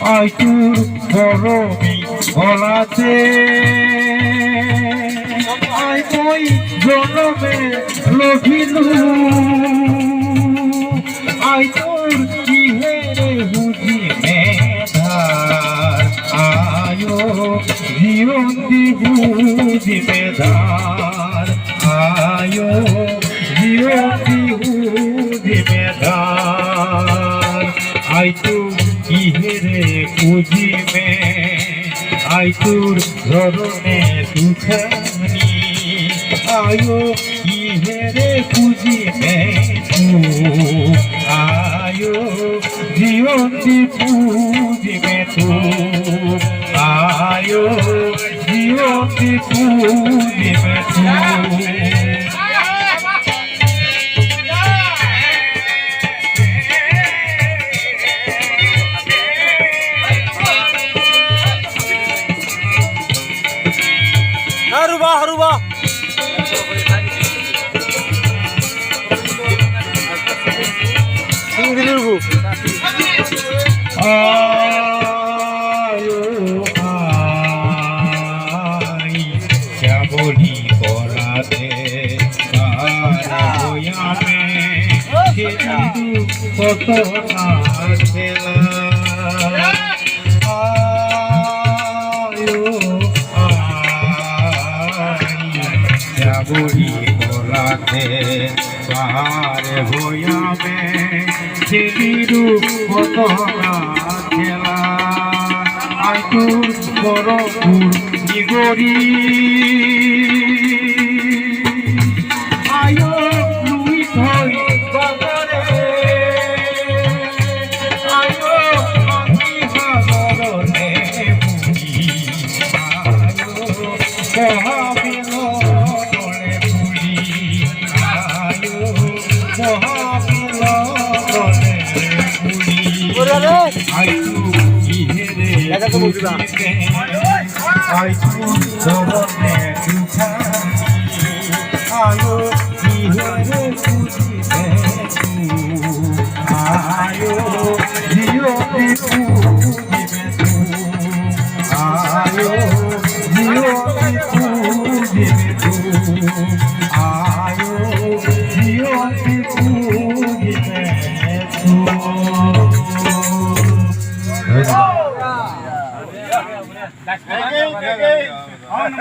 I তোর গরমি গলাতে I মই জনমে লভিলু আই তোর কিহেরে বুঝি মেধার আয়ো জীবন্তি বুঝি মেধার আয়ো জীবন্তি বুঝি মেধার আই তোর কিহেরে বুঝি মে আই তোর ধরনে দুখানি আয়ো ইহেরে বুঝি মে আয়ো জীবন্তি বুঝি মে তু আয়ো জীবন্তি বুঝি মে তু Haruba, haruba. Singdiru. Ayo ai, jaboli polate, ayame, kiridu koto nathela. বুড়ি বলাতে পাহাড়ে ভয়াবে ছেলিরু কত খেলা আই তোর বড়পুর নিগরি আয়ো লুই ধই বাজারে আয়ো আমি হাজারনে বুড়ি আয়ো মহাবিল I do ihere I do dorone dukhani ayo ihere kujime tu ayo jiyo te kujime tu ayo jiyo te kujime tu